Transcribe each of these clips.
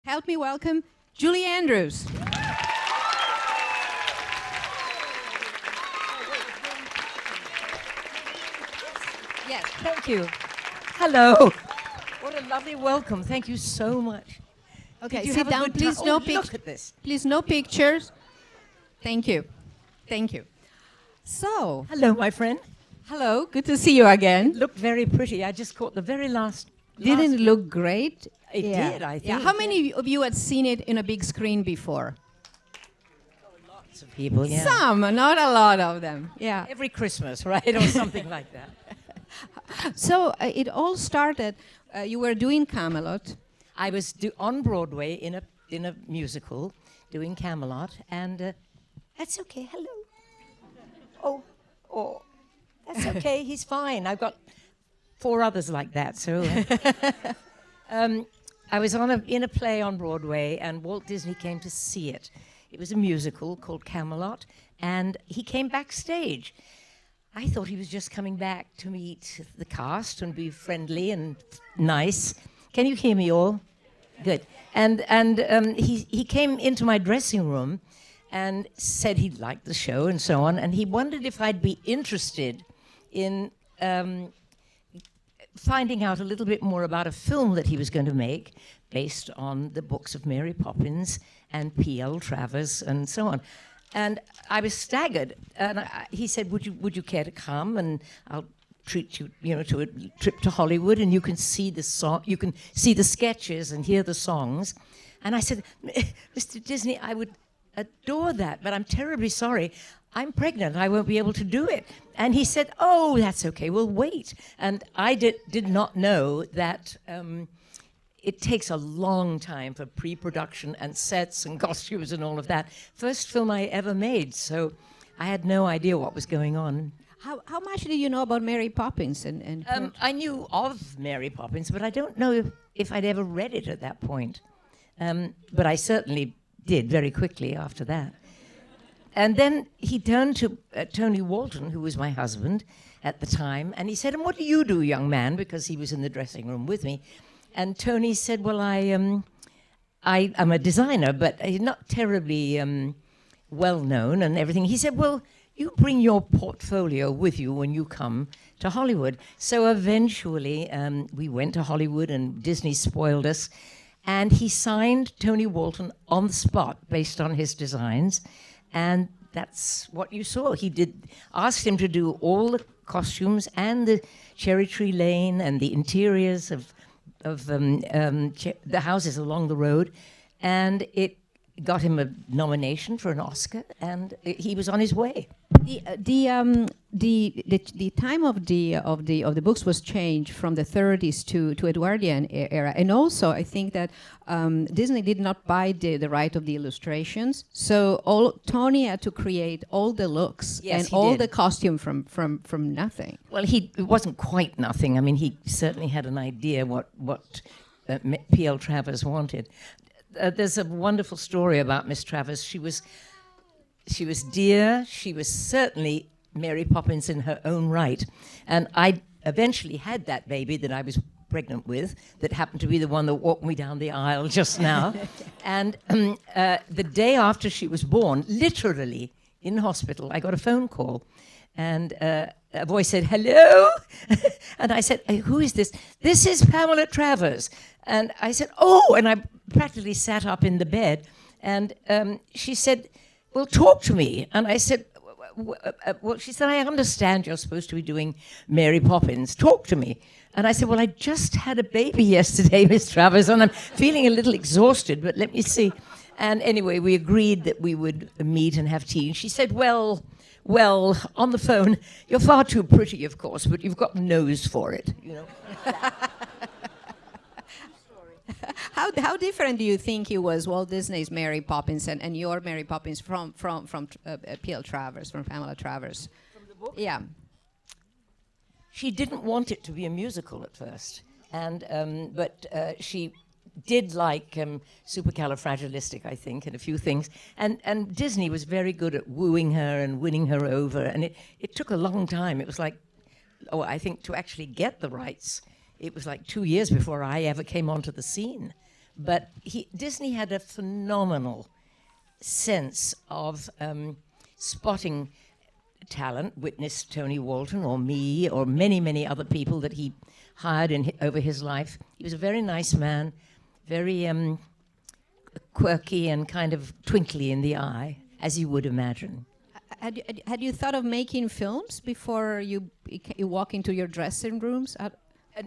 help me welcome Giulia Andrews. Yes, thank you. Hello. What a lovely welcome. Thank you so much. Okay, Did you sit have a down, good please. time? No Look at this. Please, no pictures. Thank you. Thank you. So, Hello, my friend. hello. Good to see you again. Looked very pretty. I just caught the very last. Didn't it look great? It did, I think. Yeah. How many of you had seen it in a big screen before? Lots of people, yeah. Some, not a lot of them. Yeah. Every Christmas, right? Or something like that. So it all started. You were doing Camelot. I was on Broadway in a musical doing Camelot, and that's okay. Hello. Oh, that's okay. He's fine. I've got 4 others like that. So I was in a play on Broadway, and Walt Disney came to see it. It was a musical called Camelot, and he came backstage. I thought he was just coming back to meet the cast and be friendly and nice. Can you hear me all? Good. And he came into my dressing room and said he liked the show and so on, and he wondered if I'd be interested in finding out a little bit more about a film that he was going to make based on the books of Mary Poppins and P.L. Travers and so on. And I was staggered. And he said, "Would you care to come? And I'll treat you, to a trip to Hollywood, and you can see the you can see the sketches and hear the songs." And I said, "Mr. Disney, I would adore that, but I'm terribly sorry. I'm pregnant. I won't be able to do it." And he said, "Oh, that's okay. We'll wait." And I did not know that. It takes a long time for pre-production and sets and costumes and all of that. First film I ever made, so I had no idea what was going on. How much did you know about Mary Poppins? I knew of Mary Poppins, but I don't know if I'd ever read it at that point. But I certainly did very quickly after that. And then he turned to Tony Walton, who was my husband at the time, and he said, "And what do you do, young man?" Because he was in the dressing room with me. And Tony said, "Well, I'm a designer, but not terribly well known and everything." He said, "Well, you bring your portfolio with you when you come to Hollywood." So eventually we went to Hollywood, and Disney spoiled us. And he signed Tony Walton on the spot based on his designs. And that's what you saw. He asked him to do all the costumes and the Cherry Tree Lane and the interiors of the houses along the road, and it got him a nomination for an Oscar, and he was on his way. The time of the books was changed from the 30s to Edwardian era, and also I think that Disney did not buy the right of the illustrations, so Tony had to create all the looks and all the costume from nothing. Well, it wasn't quite nothing. I mean, he certainly had an idea what P.L. Travers wanted. There's a wonderful story about Miss Travers. She was dear. She was certainly Mary Poppins in her own right. And I eventually had that baby that I was pregnant with, that happened to be the one that walked me down the aisle just now. And the day after she was born, literally in hospital, I got a phone call. And a voice said, "Hello?" And I said, "Who is this?" "This is Pamela Travers." And I said, "Oh," and I practically sat up in the bed. And she said, "Well, talk to me." And I said, well, she said, "I understand you're supposed to be doing Mary Poppins. Talk to me." And I said, "Well, I just had a baby yesterday, Miss Travers, and I'm feeling a little exhausted, but let me see." And anyway, we agreed that we would meet and have tea. And she said, well, on the phone, "You're far too pretty, of course, but you've got a nose for it, How different do you think he was, Walt Disney's Mary Poppins and your Mary Poppins from P.L. Travers, from Pamela Travers? From the book? Yeah. She didn't want it to be a musical at first, but she did like supercalifragilistic, I think, and a few things. And Disney was very good at wooing her and winning her over, and it took a long time. It was like, I think to actually get the rights, it was like 2 years before I ever came onto the scene. But Disney had a phenomenal sense of spotting talent. Witness Tony Walton or me or many, many other people that he hired over his life. He was a very nice man, very quirky and kind of twinkly in the eye, as you would imagine. Had you thought of making films before you walk into your dressing rooms?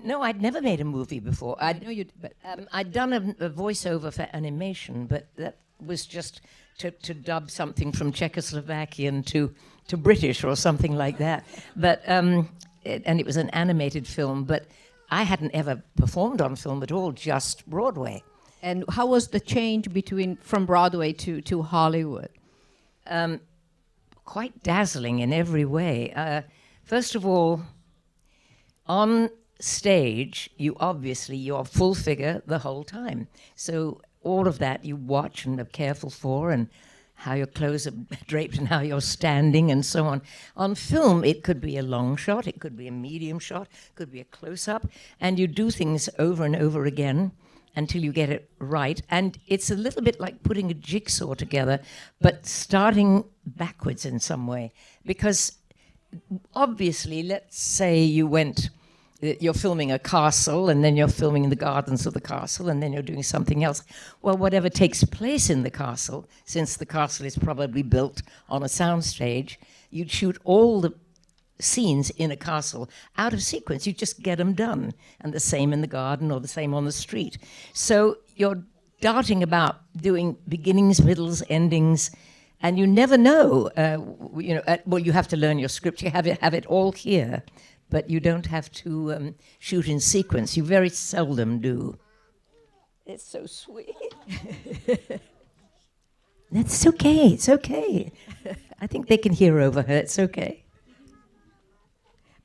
No, I'd never made a movie before. I know you, but I'd done a voiceover for animation, but that was just to dub something from Czechoslovakian to British or something like that. But and it was an animated film, but I hadn't ever performed on film at all, just Broadway. And how was the change from Broadway to Hollywood? Quite dazzling in every way. First of all, on stage, you're full figure the whole time. So all of that you watch and are careful for, and how your clothes are draped and how you're standing and so on. On film, it could be a long shot, it could be a medium shot, it could be a close-up, and you do things over and over again until you get it right. And it's a little bit like putting a jigsaw together, but starting backwards in some way. Because obviously, let's say you're filming a castle, and then you're filming in the gardens of the castle, and then you're doing something else. Well, whatever takes place in the castle, since the castle is probably built on a soundstage, you'd shoot all the scenes in a castle out of sequence. You just get them done, and the same in the garden or the same on the street. So you're darting about doing beginnings, middles, endings, and you never know. Well, you have to learn your script. You have it all here, but you don't have to shoot in sequence. You very seldom do. It's so sweet. That's okay. It's okay. I think they can hear over her. It's okay.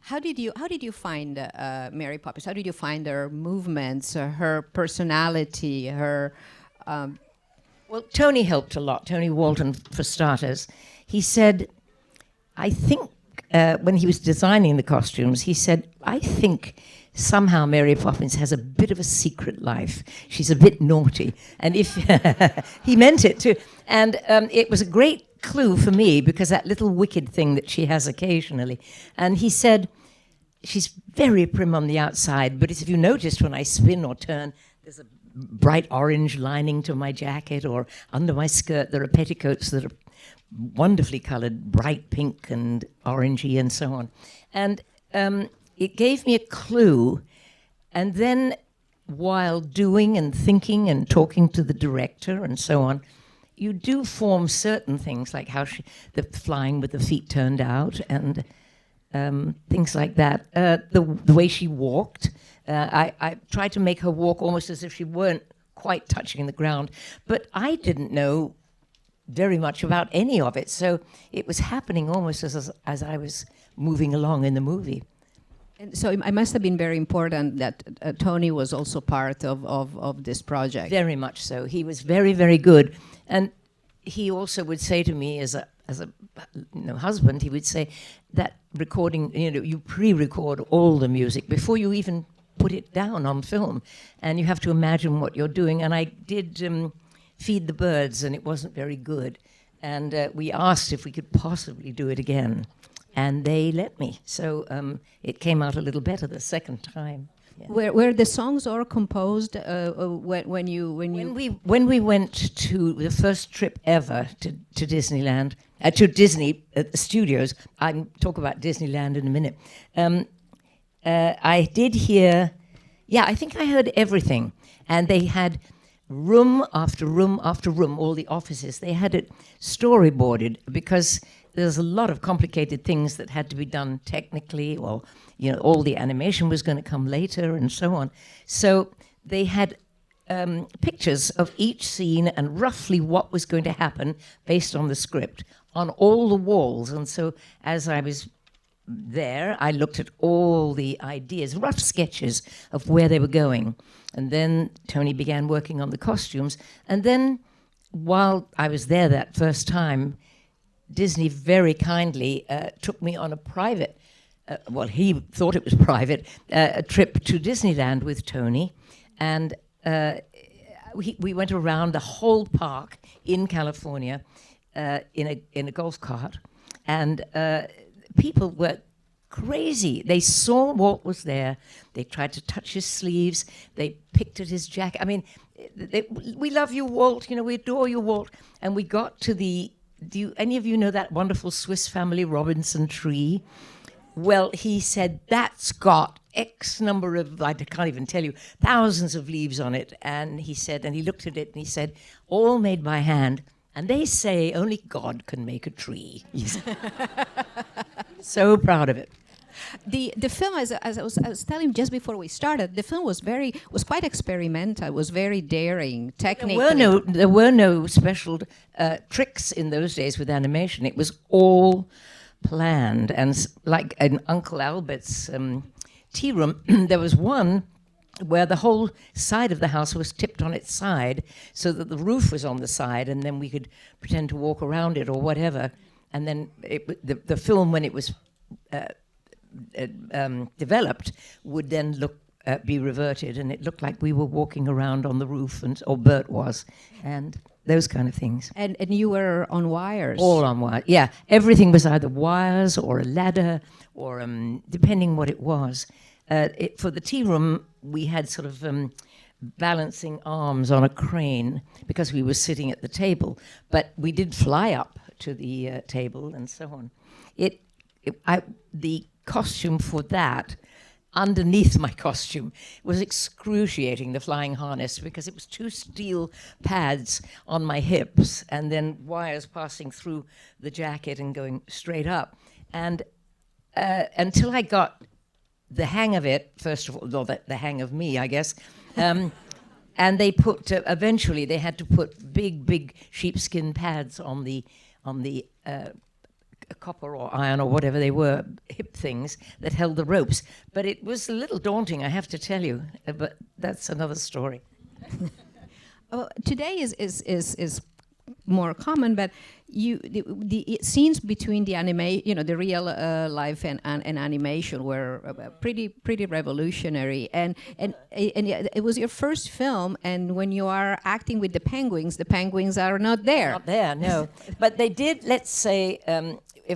How did you find Mary Poppins? How did you find her movements, her personality, her? Well, Tony helped a lot. Tony Walton, for starters. He said, I think when he was designing the costumes, he said, I think somehow Mary Poppins has a bit of a secret life. She's a bit naughty, and if he meant it too. And it was a great clue for me, because that little wicked thing that she has occasionally. And he said, she's very prim on the outside, but if you noticed when I spin or turn, there's a bright orange lining to my jacket, or under my skirt there are petticoats that are wonderfully colored, bright pink and orangey and so on. And it gave me a clue. And then while doing and thinking and talking to the director and so on, you do form certain things, like how the flying with the feet turned out, and things like that. The way she walked, I tried to make her walk almost as if she weren't quite touching the ground, but I didn't know very much about any of it, so it was happening almost as I was moving along in the movie. And so it must have been very important that Tony was also part of this project. Very much so. He was very, very good. And he also would say to me, as a husband, he would say that recording, you pre-record all the music before you even put it down on film, and you have to imagine what you're doing. And I did Feed the Birds, and it wasn't very good. And we asked if we could possibly do it again, and they let me. So it came out a little better the second time. Yeah. Were the songs all composed when we went to the first trip ever to Disneyland, to Disney Studios? I'll talk about Disneyland in a minute. I did hear, I think I heard everything, and they had room after room after room, all the offices. They had it storyboarded, because there's a lot of complicated things that had to be done technically, or all the animation was going to come later and so on. So they had pictures of each scene and roughly what was going to happen based on the script on all the walls. And so as I was there, I looked at all the ideas, rough sketches of where they were going. And then Tony began working on the costumes. And then while I was there that first time, Disney very kindly took me on a private, he thought it was private, a trip to Disneyland with Tony. And we went around the whole park in California in a golf cart, and people were crazy. They saw Walt was there. They tried to touch his sleeves. They picked at his jacket. I mean, we love you, Walt. You know, we adore you, Walt. And we got to do any of you know that wonderful Swiss Family Robinson tree? Well, he said, that's got X number of, I can't even tell you, thousands of leaves on it. And he said, and he looked at it and he said, all made by hand. And they say only God can make a tree. He's so proud of it. The film, as I was telling just before we started, the film was quite experimental. Was very daring, technically. There were no special tricks in those days with animation. It was all planned, and like in Uncle Albert's tea room, there was one where the whole side of the house was tipped on its side, so that the roof was on the side, and then we could pretend to walk around it or whatever. And then the film, when it was developed, would then be reverted, and it looked like we were walking around on the roof, or Bert was, and those kind of things. And you were on wires. All on wires, yeah. Everything was either wires or a ladder, or depending what it was. For the tea room, we had sort of balancing arms on a crane because we were sitting at the table, but we did fly up to the table and so on. The costume for that, underneath my costume, was excruciating, the flying harness, because it was 2 steel pads on my hips and then wires passing through the jacket and going straight up. And until I got the hang of it, first of all, or the hang of me, I guess, and they put, eventually they had to put big sheepskin pads on the copper or iron or whatever they were, hip things that held the ropes. But it was a little daunting, I have to tell you, but that's another story. Today is more common, but the scenes between the the real life and animation were pretty revolutionary. And it was your first film, and when you are acting with the penguins are not there. Not there, no. But they did, let's say,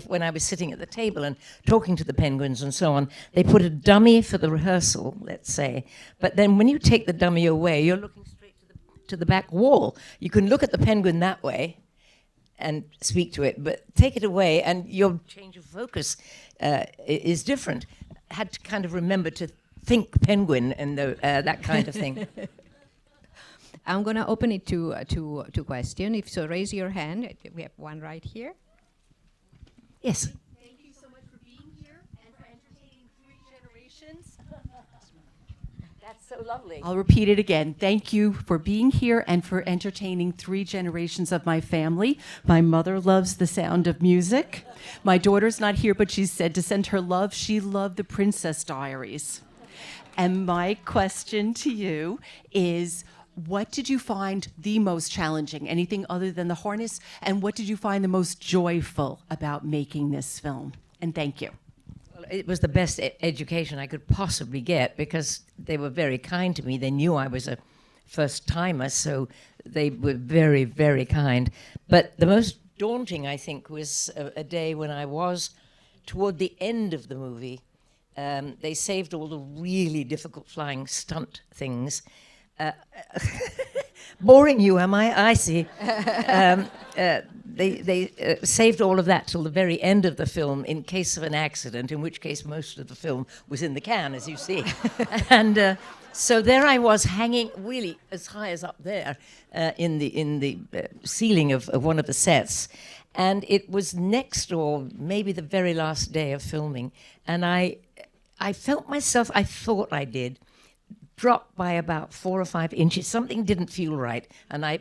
when I was sitting at the table and talking to the penguins and so on, they put a dummy for the rehearsal, let's say. But then when you take the dummy away, you're looking straight to the back wall. You can look at the penguin that way and speak to it, but take it away and your change of focus is different. I had to kind of remember to think penguin and that kind of thing. I'm going to open it to question. If so, raise your hand. We have one right here. Yes. Thank you so much for being here and for entertaining 3 generations. That's so lovely. I'll repeat it again. Thank you for being here and for entertaining 3 generations of my family. My mother loves the sound of music. My daughter's not here, but she said to send her love. She loved the Princess Diaries. And my question to you is, what did you find the most challenging? Anything other than the harness? And what did you find the most joyful about making this film? And thank you. Well, it was the best education I could possibly get, because they were very kind to me. They knew I was a first-timer, so they were very, very kind. But the most daunting, I think, was a day when I was toward the end of the movie. They saved all the really difficult flying stunt things. Boring you, am I? I see. They saved all of that till the very end of the film in case of an accident, in which case most of the film was in the can, as you see. And so there I was, hanging really as high as up there in the ceiling of one of the sets. And it was next, or maybe the very last day of filming, and I felt myself, I thought I did, dropped by about 4 or 5 inches. Something didn't feel right. And I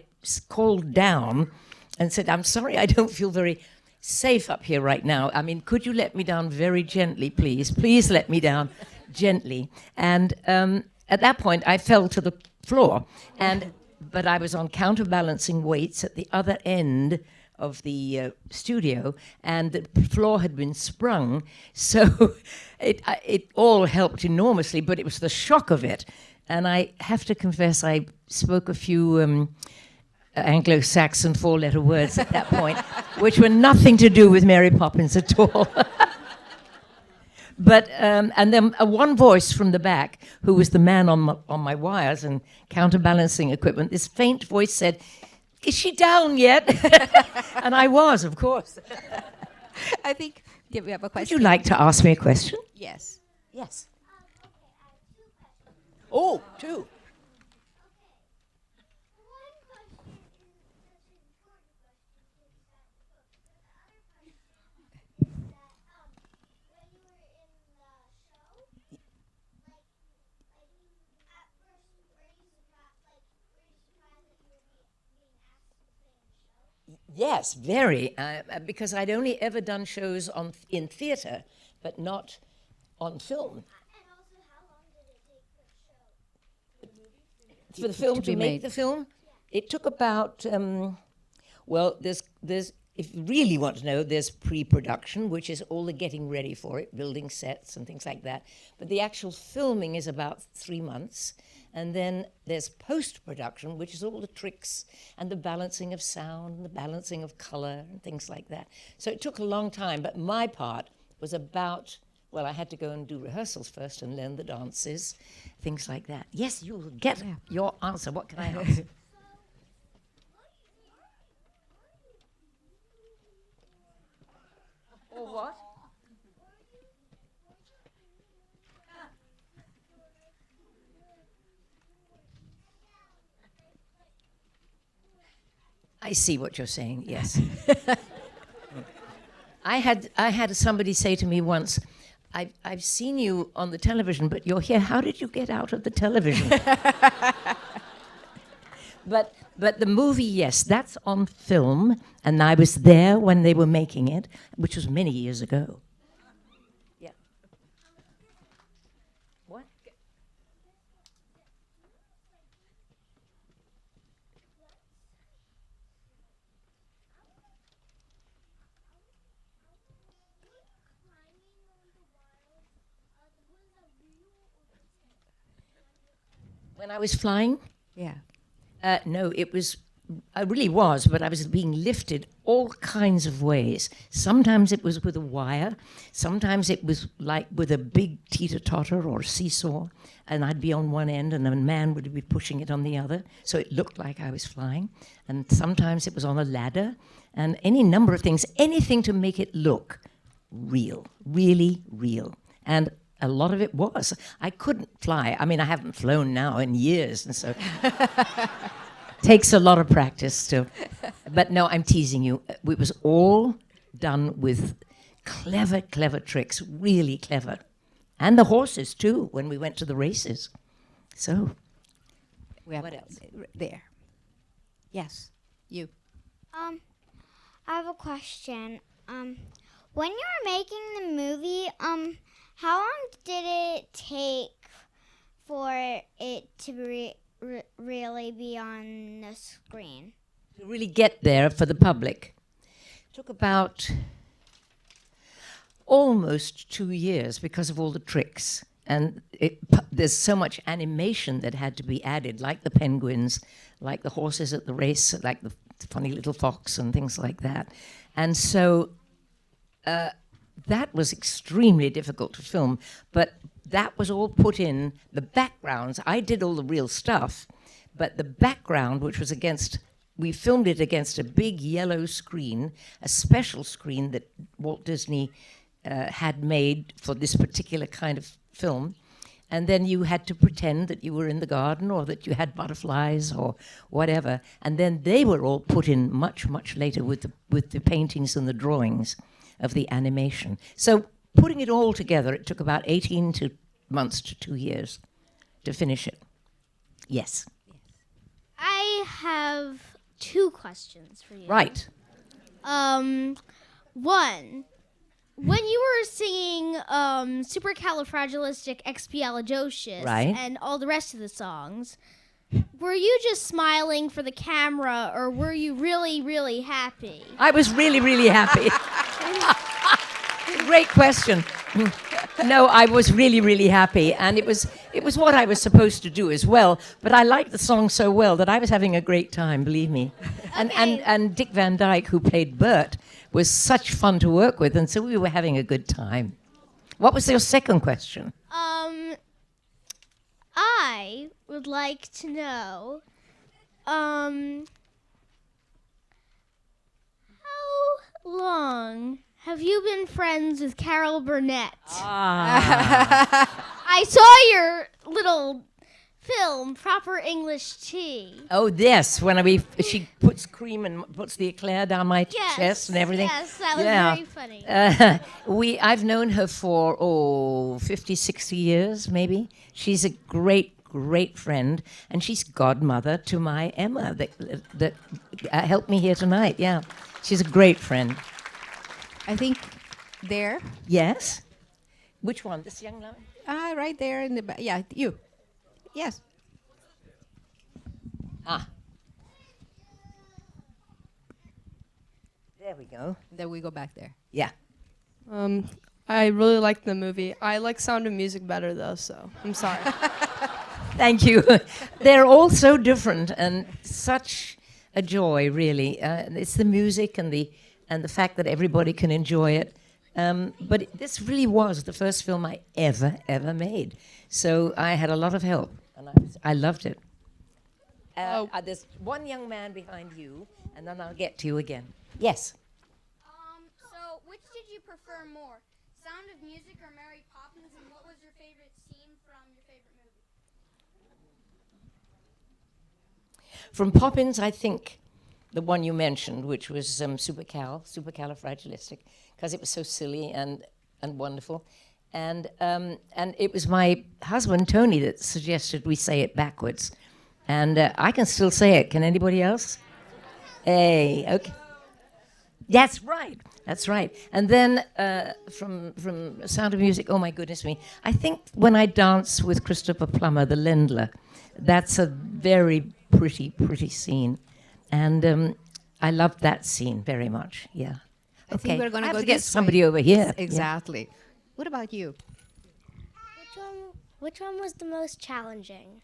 called down and said, I'm sorry, I don't feel very safe up here right now. I mean, could you let me down very gently, please? Please let me down gently. And at that point, I fell to the floor. But I was on counterbalancing weights at the other end of the studio, and the floor had been sprung. So it all helped enormously, but it was the shock of it and I have to confess I spoke a few Anglo-Saxon four-letter words at that point, which were nothing to do with Mary Poppins at all. But and then one voice from the back, who was the man on my wires and counterbalancing equipment, this faint voice said, "Is she down yet?" And I was, of course. I think we have a Would question. you like to ask me a question? Yes. Yes. Oh, two. Yes, very, because I'd only ever done shows in theatre, but not on film. And also, how long did it take for the show? For the film To to be make made. the film, it took about, well, there's, if you really want to know, there's pre-production, which is all the getting ready for it, building sets and things like that. But the actual filming is about 3 months. And then there's post-production, which is all the tricks and the balancing of sound and the balancing of color and things like that. So it took a long time, but my part was about, well, I had to go and do rehearsals first and learn the dances, things like that. Yes, you will get your answer. What can I answer? Or what? I see what you're saying, yes. I had somebody say to me once, I've seen you on the television, but you're here. How did you get out of the television? But the movie, yes, that's on film, and I was there when they were making it, which was many years ago. Yeah. What? When I was flying? Yeah. No, I really was, but I was being lifted all kinds of ways. Sometimes it was with a wire, sometimes it was like with a big teeter-totter or seesaw, and I'd be on one end and a man would be pushing it on the other, so it looked like I was flying. And sometimes it was on a ladder, and any number of things, anything to make it look real, really real. And a lot of it was. I couldn't fly. I mean, I haven't flown now in years, and so takes a lot of practice still. But no, I'm teasing you. It was all done with clever, clever tricks, really clever. And the horses, too, when we went to the races. So, We have What else? There. Yes. You. I have a question. When you were making the movie, how long did it take for it to really be on the screen? to really get there for the public, took about almost 2 years because of all the tricks. And there's so much animation that had to be added, like the penguins, like the horses at the race, like the funny little fox and things like that. And so that was extremely difficult to film, but that was all put in the backgrounds. I did all the real stuff, but the background, which was we filmed it against a big yellow screen, a special screen that Walt Disney had made for this particular kind of film. And then you had to pretend that you were in the garden or that you had butterflies or whatever. And then they were all put in much, much later with the paintings and the drawings of the animation. So putting it all together, it took about 18 months to 2 years to finish it. Yes. I have 2 questions for you. Right. One, when you were singing Supercalifragilisticexpialidocious Right. and all the rest of the songs, were you just smiling for the camera or were you really, really happy? I was really, really happy. Great question. No, I was really, really happy, and it was what I was supposed to do as well. But I liked the song so well that I was having a great time, believe me. And Dick Van Dyke, who played Bert, was such fun to work with, and so we were having a good time. What was your second question? I would like to know, how long have you been friends with Carol Burnett? I saw your little film, Proper English Tea. Oh, yes, she puts cream and puts the eclair down my chest and everything. Yes, that was very funny. I've known her for 50, 60 years, maybe. She's a great friend, and she's godmother to my Emma that helped me here tonight. Yeah, she's a great friend. I think there. Yes. Which one? This young lady? Right there in the back. Yeah, you. Yes. There we go. Then we go back there. Yeah. I really liked the movie. I like Sound of Music better though, so I'm sorry. Thank you. They're all so different and such a joy, really. It's the music and the fact that everybody can enjoy it. But this really was the first film I ever made. So I had a lot of help, and I loved it. There's one young man behind you, and then I'll get to you again. Yes. So which did you prefer more, Sound of Music or Mary Poppins, and what was your favorite scene from your favorite movie? From Poppins, I think the one you mentioned, which was supercalifragilistic, because it was so silly and wonderful. And it was my husband, Tony, that suggested we say it backwards. And I can still say it. Can anybody else? Hey, okay. That's right. And then from Sound of Music, oh my goodness me, I think when I dance with Christopher Plummer, the Lendler, that's a very pretty scene. And I loved that scene very much, yeah. I think we're going to go get this somebody way. over here. Exactly. Yeah. What about you? Which one was the most challenging?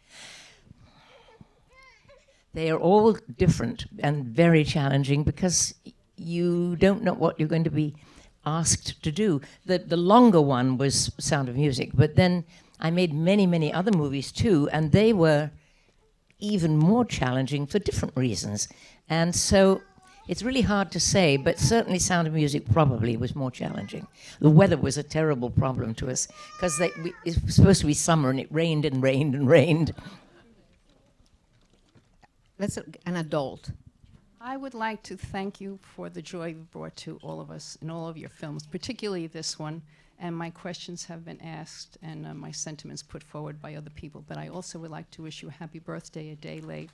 They are all different and very challenging because you don't know what you're going to be asked to do. The longer one was Sound of Music, but then I made many other movies too, and they were even more challenging for different reasons. And so it's really hard to say, but certainly Sound of Music probably was more challenging. The weather was a terrible problem to us because it was supposed to be summer and it rained and rained and rained. That's an adult. I would like to thank you for the joy you brought to all of us in all of your films, particularly this one. And my questions have been asked and my sentiments put forward by other people. But I also would like to wish you a happy birthday a day late.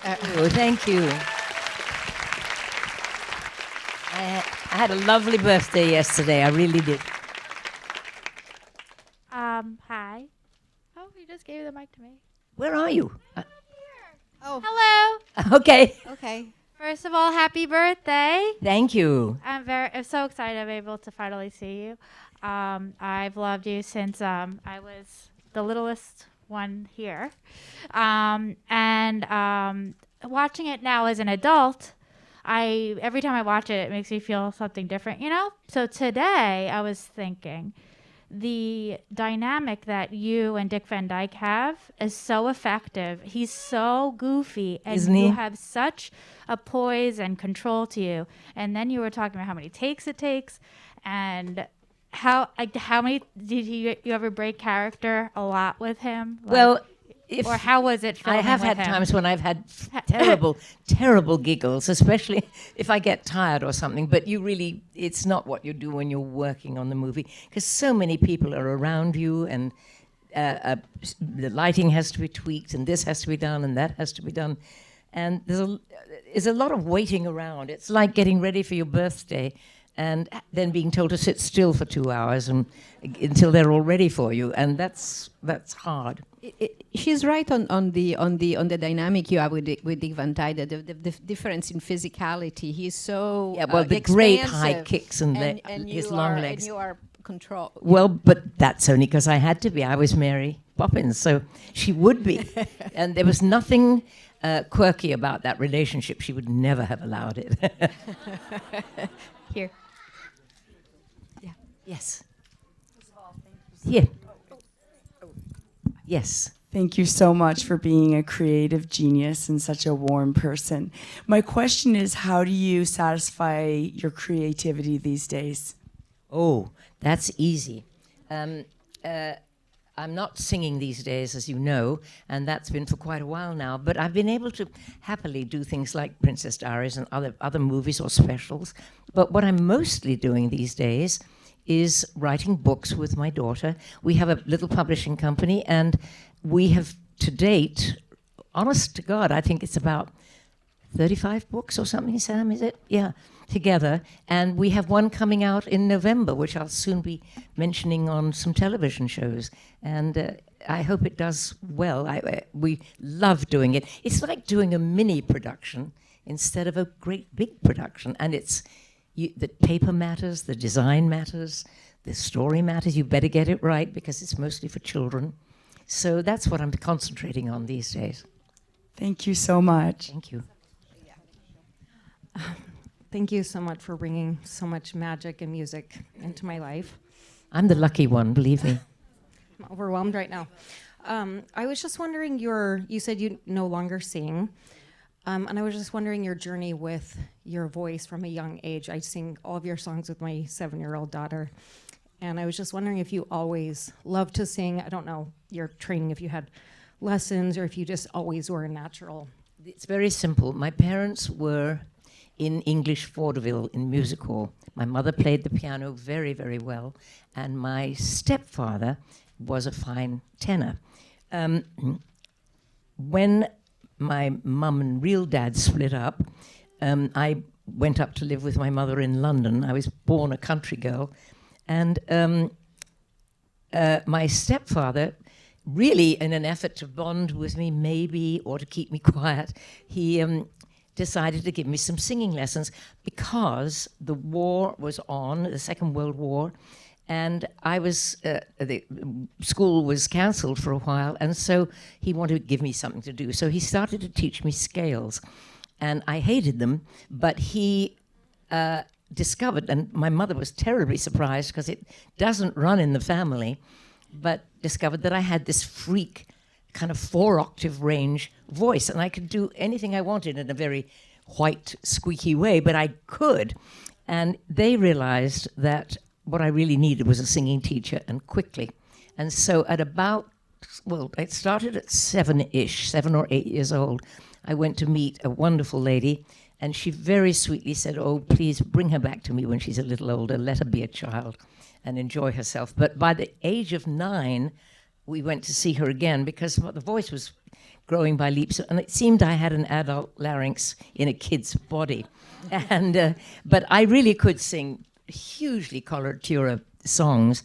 Thank you. I had a lovely birthday yesterday. I really did. Hi. Oh, you just gave the mic to me. Where are you? Hello. Okay. Okay. First of all, happy birthday. Thank you. I'm so excited I'm able to finally see you. I've loved you since I was the littlest one here. Watching it now as an adult, every time I watch it, it makes me feel something different, you know? So today I was thinking the dynamic that you and Dick Van Dyke have is so effective. He's so goofy, and Isn't he? you have such a poise and control to you. And then you were talking about how many takes it takes, and how many did you ever break character a lot with him? Well, or how was it filming I have with had him? times when I've had terrible giggles, especially if I get tired or something. But it's not what you do when you're working on the movie, because so many people are around you, and the lighting has to be tweaked, and this has to be done, and that has to be done. And there's a lot of waiting around. It's like getting ready for your birthday and then being told to sit still for 2 hours until they're all ready for you, and that's hard. She's right on the dynamic you have with Dick Van Dyke. The difference in physicality. He's so the great expansive, high kicks and his long legs. And you are control. Well, but that's only because I had to be. I was Mary Poppins, so she would be. And there was nothing quirky about that relationship. She would never have allowed it. Here. Yes. Here. Yes. Thank you so much for being a creative genius and such a warm person. My question is, how do you satisfy your creativity these days? Oh, that's easy. I'm not singing these days, as you know, and that's been for quite a while now, but I've been able to happily do things like Princess Diaries and other movies or specials. But what I'm mostly doing these days is writing books with my daughter. We have a little publishing company, and we have to date, honest to God, I think it's about 35 books or something, Sam, is it? Yeah, together. And we have one coming out in November, which I'll soon be mentioning on some television shows. And I hope it does well. We love doing it. It's like doing a mini production instead of a great big production. And the paper matters, the design matters, the story matters. You better get it right because it's mostly for children. So that's what I'm concentrating on these days. Thank you so much. Thank you. Thank you so much for bringing so much magic and music into my life. I'm the lucky one, believe me. I'm overwhelmed right now. I was just wondering, you said you no longer sing, and I was just wondering your journey with your voice from a young age. I sing all of your songs with my 7-year-old daughter, and I was just wondering if you always loved to sing. I don't know your training, if you had lessons or if you just always were a natural. It's very simple. My parents were in English vaudeville in music hall. My mother played the piano very, very well, and my stepfather was a fine tenor. When my mum and real dad split up, I went up to live with my mother in London. I was born a country girl, and my stepfather, really in an effort to bond with me maybe, or to keep me quiet, he decided to give me some singing lessons because the war was on, the Second World War, and I was, the school was cancelled for a while, and so he wanted to give me something to do. So he started to teach me scales, and I hated them, but he discovered, and my mother was terribly surprised because it doesn't run in the family, but discovered that I had this freak kind of 4-octave range voice, and I could do anything I wanted in a very white, squeaky way, but I could. And they realized that what I really needed was a singing teacher, and quickly. And so at about, well, it started at 7-ish, 7 or 8 years old. I went to meet a wonderful lady, and she very sweetly said, "Oh, please bring her back to me when she's a little older. Let her be a child and enjoy herself." But by the age of 9, we went to see her again because the voice was growing by leaps, and it seemed I had an adult larynx in a kid's body. And but I really could sing hugely coloratura songs.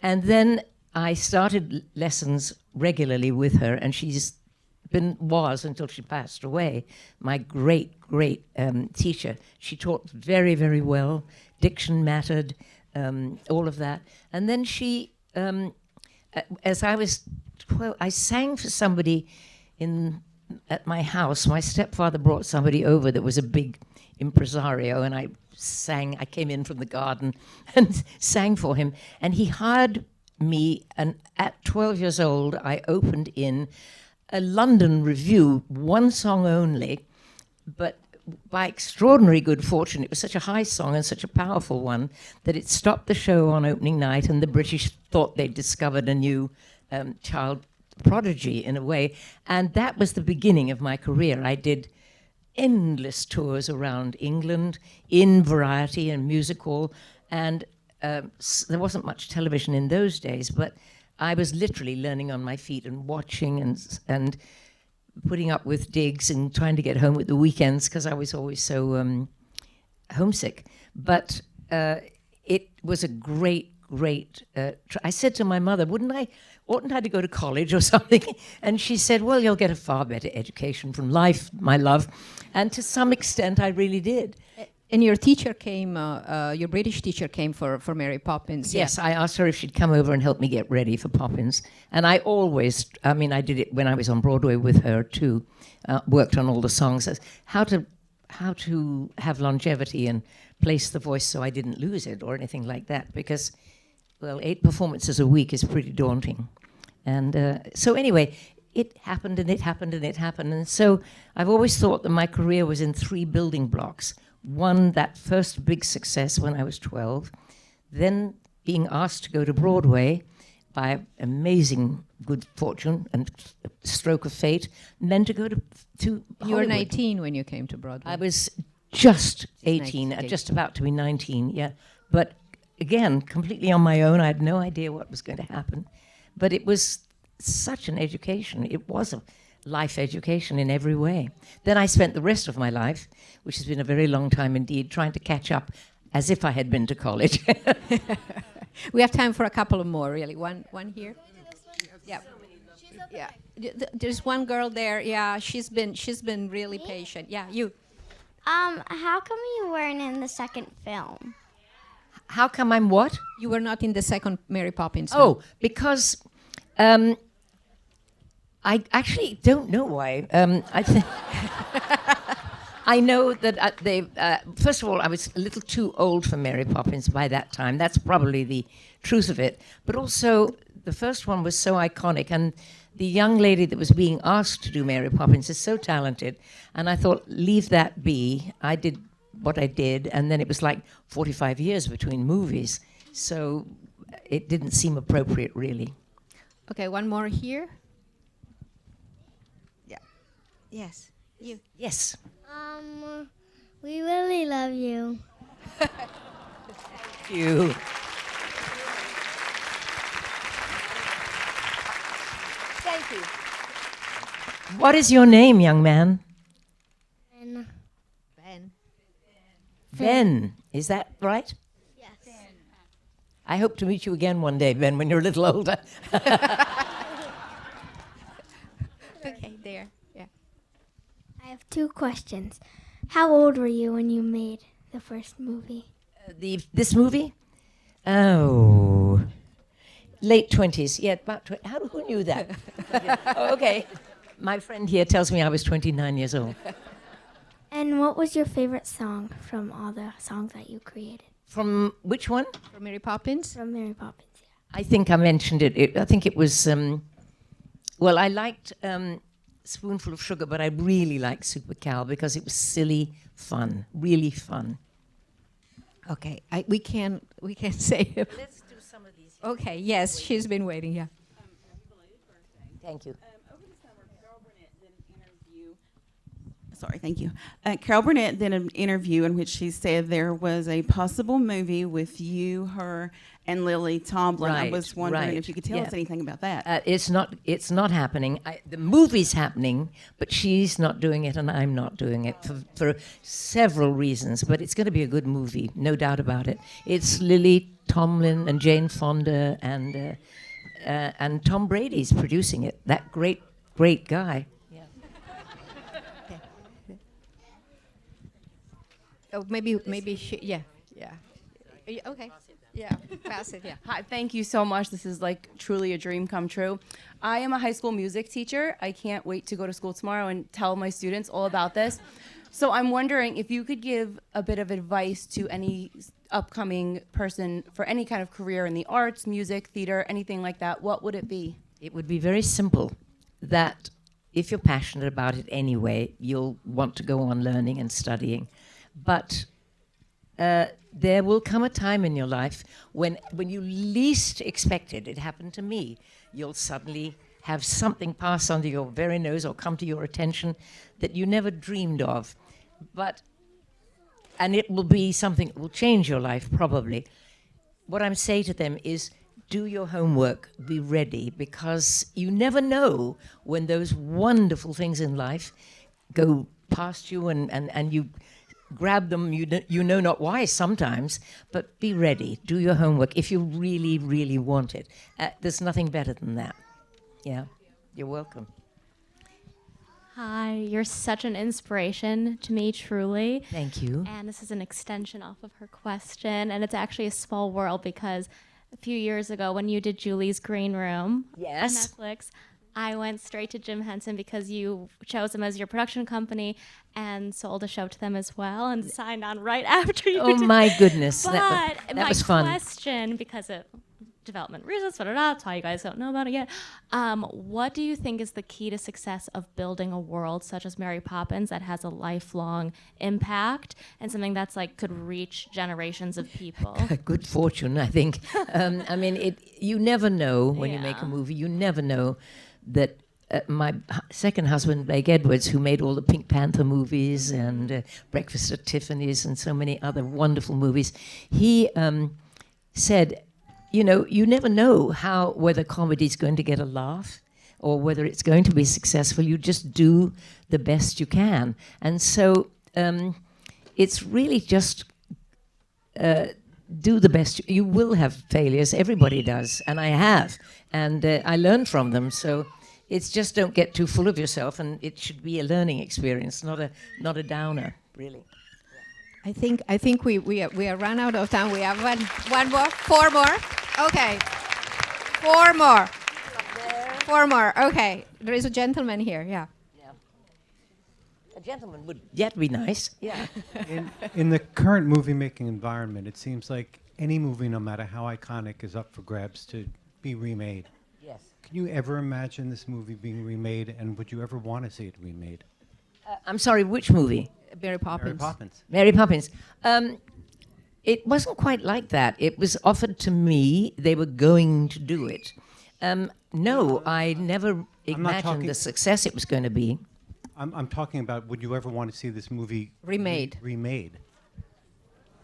And then I started lessons regularly with her, and was until she passed away, my great, great teacher. She taught very, very well. Diction mattered, all of that. And then she, as I was 12, I sang for somebody at my house. My stepfather brought somebody over that was a big impresario, and I came in from the garden and sang for him. And he hired me, and at 12 years old, I opened in a London review, one song only, but by extraordinary good fortune, it was such a high song and such a powerful one that it stopped the show on opening night, and the British thought they'd discovered a new child prodigy in a way. And that was the beginning of my career. I did endless tours around England in variety and music hall, and there wasn't much television in those days, but I was literally learning on my feet and watching and putting up with digs and trying to get home at the weekends because I was always so homesick. But it was a great, great... I said to my mother, oughtn't I to go to college or something? And she said, well, you'll get a far better education from life, my love. And to some extent, I really did. And your teacher came, your British teacher came for Mary Poppins. Yes, I asked her if she'd come over and help me get ready for Poppins. And I always, I mean, I did it when I was on Broadway with her too, worked on all the songs, how to have longevity and place the voice so I didn't lose it or anything like that. Because, well, 8 performances a week is pretty daunting. And so anyway, it happened and it happened and it happened. And so I've always thought that my career was in 3 building blocks. One, that first big success when I was 12, then being asked to go to Broadway by amazing good fortune and stroke of fate, and then to go to Hollywood. You were 19 when you came to Broadway. I was just 18, 19. just about to be 19, yeah. But again, completely on my own. I had no idea what was going to happen. But it was such an education. It was a life education in every way. Then I spent the rest of my life, which has been a very long time indeed, trying to catch up as if I had been to college. We have time for a couple of more, really. One here. Yeah. Yeah. There's one girl there. Yeah, she's been really patient. Yeah, you. How come you weren't in the second film? How come I'm what? You were not in the second Mary Poppins. Oh, because I actually don't know why. I know that first of all, I was a little too old for Mary Poppins by that time. That's probably the truth of it. But also, the first one was so iconic, and the young lady that was being asked to do Mary Poppins is so talented. And I thought, leave that be. I did what I did, and then it was like 45 years between movies. So it didn't seem appropriate, really. Okay, one more here. Yeah. Yes. You. Yes. We really love you. Thank you. Thank you. What is your name, young man? Ben. Ben. Is that right? Yes. I hope to meet you again one day, Ben, when you're a little older. Okay, there. Yeah. I have 2 questions. How old were you when you made the first movie? This movie? Oh, late 20s. Yeah, about who knew that? Oh, okay. My friend here tells me I was 29 years old. And what was your favorite song from all the songs that you created? From which one? From Mary Poppins? From Mary Poppins, yeah. I think I mentioned it. I think it was, well, I liked Spoonful of Sugar, but I really liked Super Cal because it was silly fun, really fun. Okay, we can say. Let's do some of these. Okay, yes, she's been waiting, yeah. Thank you. Over the summer, Carol Burnett did an interview. Sorry, thank you. Carol Burnett did an interview in which she said there was a possible movie with you, her, and Lily Tomlin. I was wondering if you could tell us anything about that. It's not happening. The movie's happening, but she's not doing it and I'm not doing it for several reasons. But it's going to be a good movie, no doubt about it. It's Lily Tomlin and Jane Fonda and Tom Brady's producing it. That great guy. Yeah. Oh, maybe she. Yeah. Okay. Yeah, pass it, yeah. Hi, thank you so much. This is like truly a dream come true. I am a high school music teacher. I can't wait to go to school tomorrow and tell my students all about this. So I'm wondering if you could give a bit of advice to any upcoming person for any kind of career in the arts, music, theater, anything like that. What would it be? It would be very simple, that if you're passionate about it anyway, you'll want to go on learning and studying. But there will come a time in your life when you least expect it. It happened to me. You'll suddenly have something pass under your very nose or come to your attention that you never dreamed of. And it will be something that will change your life, probably. What I'm saying to them is, do your homework, be ready, because you never know when those wonderful things in life go past you and you grab them, you know not why sometimes, but be ready. Do your homework if you really, really want it. There's nothing better than that. Yeah, you're welcome. Hi, you're such an inspiration to me, truly. Thank you. And this is an extension off of her question, and it's actually a small world because a few years ago when you did Julie's Green Room Yes. on Netflix, I went straight to Jim Henson because you chose him as your production company and sold a show to them as well and signed on right after you Oh did. my goodness, But that my was fun. question, because of development reasons, that's why you guys don't know about it yet. What do you think is the key to success of building a world such as Mary Poppins that has a lifelong impact and something that's like could reach generations of people? Good fortune, I think. I mean, you never know when you make a movie. You never know that my second husband, Blake Edwards, who made all the Pink Panther movies and Breakfast at Tiffany's and so many other wonderful movies, he said, you know, you never know whether comedy's going to get a laugh or whether it's going to be successful. You just do the best you can. And so it's really just do the best. You will have failures. Everybody does. And I have. And I learned from them. So it's just don't get too full of yourself. And it should be a learning experience, not a downer, really. I think we are run out of time. We have one more, four more. Okay, four more. Four more. Okay, there is a gentleman here. Yeah. A gentleman would yet be nice. Yeah. In the current movie-making environment, it seems like any movie, no matter how iconic, is up for grabs to be remade. Yes. Can you ever imagine this movie being remade, and would you ever want to see it remade? I'm sorry, which movie? Mary Poppins. Mary Poppins. Mary Poppins. It wasn't quite like that. It was offered to me. They were going to do it. No, I never imagined the success it was going to be. I'm talking about, would you ever want to see this movie remade? Remade.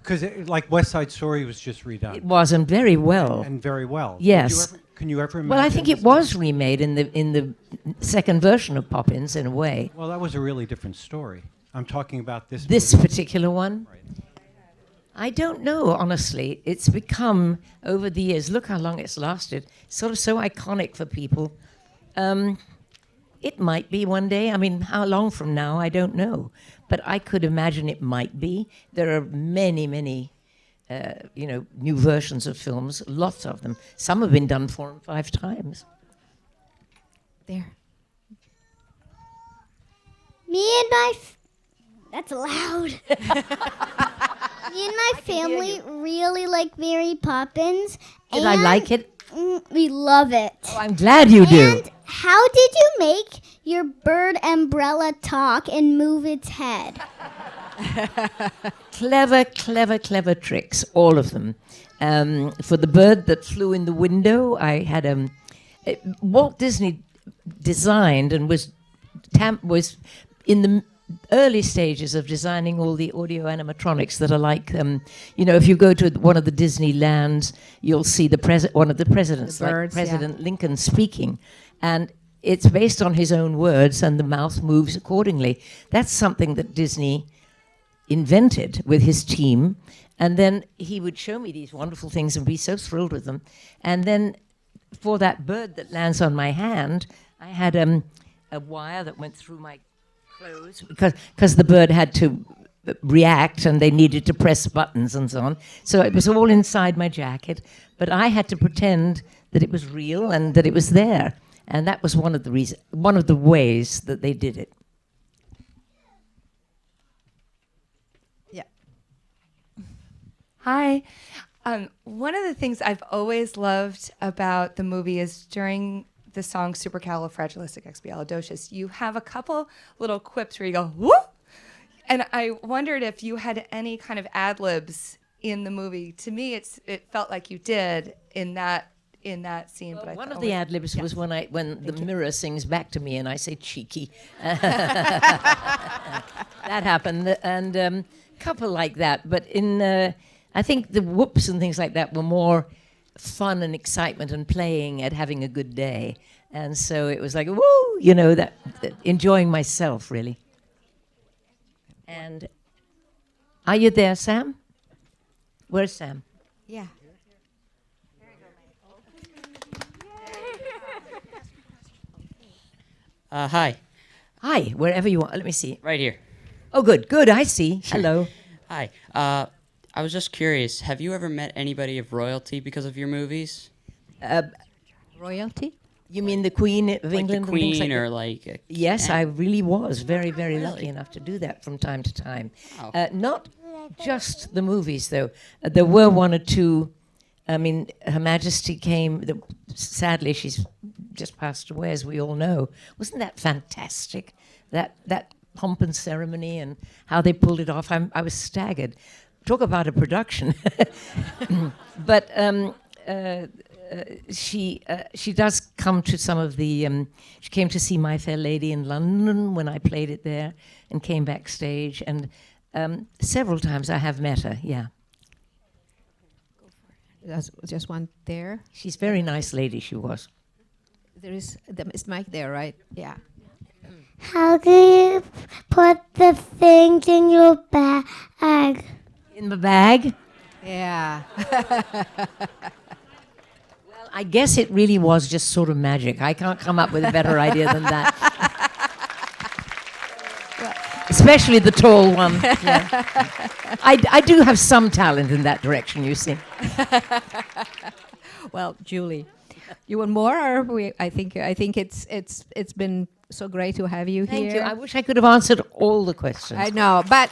Because like West Side Story was just redone. It was, and very well. And very well. Yes. Can you ever imagine? Well, I think it was remade in the second version of Poppins, in a way. Well, that was a really different story. I'm talking about this movie. Particular one? Right. I don't know, honestly. It's become, over the years, look how long it's lasted, sort of so iconic for people. It might be one day. I mean, how long from now, I don't know. But I could imagine it might be. There are many, many, new versions of films, lots of them. Some have been done 4 and 5 times. There. Me and my... That's loud. Me and my family really like Mary Poppins. Did I like it? We love it. Oh, I'm glad you do. And how did you make your bird umbrella talk and move its head? Clever, clever, clever tricks, all of them. For the bird that flew in the window, I had Walt Disney designed and was in the early stages of designing all the audio animatronics that are like, if you go to one of the Disneylands, you'll see one of the presidents, the birds, like President Lincoln speaking. And it's based on his own words, and the mouth moves accordingly. That's something that Disney invented with his team. And then he would show me these wonderful things and be so thrilled with them. And then for that bird that lands on my hand, I had a wire that went through my clothes because the bird had to react and they needed to press buttons and so on. So it was all inside my jacket, but I had to pretend that it was real and that it was there. And that was one of the ways that they did it. Yeah. Hi. One of the things I've always loved about the movie is during the song Supercalifragilisticexpialidocious, you have a couple little quips where you go, whoop! And I wondered if you had any kind of ad-libs in the movie. To me, it felt like you did in that scene. Well, but one of the ad-libs was when the mirror sings back to me and I say cheeky. That happened, and a couple like that. But I think the whoops and things like that were more fun and excitement and playing at having a good day. And so it was like, woo, that enjoying myself, really. And are you there, Sam? Where's Sam? Yeah. Hi. Hi, wherever you are. Let me see. Right here. Oh, good, good. I see. Hello. Hi. I was just curious. Have you ever met anybody of royalty because of your movies? Royalty? You mean the Queen of Like England? the and things Queen like or that? like... Yes, I really was very, very Really? lucky enough to do that from time to time. Oh. Not just the movies, though. There were one or two. I mean, Her Majesty came. Sadly, she's just passed away, as we all know. Wasn't that fantastic? That pomp and ceremony and how they pulled it off. I was staggered. Talk about a production. But she does come to some of the. She came to see My Fair Lady in London when I played it there, and came backstage. And several times I have met her. Yeah. There's just one there. She's a very nice lady. She was. There is mic there, right? Yeah. How do you put the things in your bag? In the bag? Yeah. Well, I guess it really was just sort of magic. I can't come up with a better idea than that. Especially the tall one. Yeah. I do have some talent in that direction, you see. Well, Julie, you want more, or I think it's been so great to have you Thank here. you. I wish I could have answered all the questions. I know, but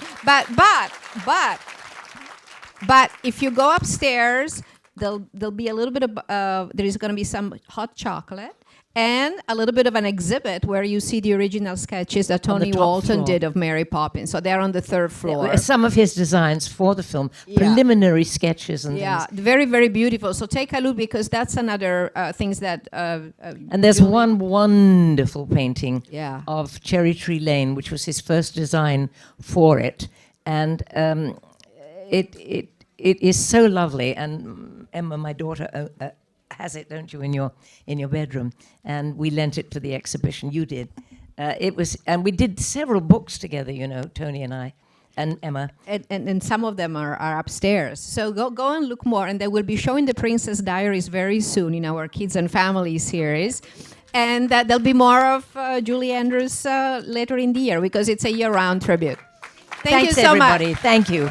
if you go upstairs, there'll be a little bit of there is going to be some hot chocolate and a little bit of an exhibit where you see the original sketches that On the Tony top Walton floor. did of Mary Poppins. So they're on the third floor. Some of his designs for the film, Yeah. preliminary sketches and Yeah, things. very, very beautiful. So take a look, because that's another things that. And there's Julie- one wonderful painting Yeah. of Cherry Tree Lane, which was his first design for it. And it is so lovely. And Emma, my daughter, has it, don't you, in your bedroom? And we lent it for the exhibition. You did. And we did several books together, you know, Tony and I, and Emma. And some of them are upstairs. So go and look more. And they will be showing the Princess Diaries very soon in our Kids and Family series. And there'll be more of Julie Andrews later in the year, because it's a year-round tribute. Thank Thanks, you so much. everybody. Thank you.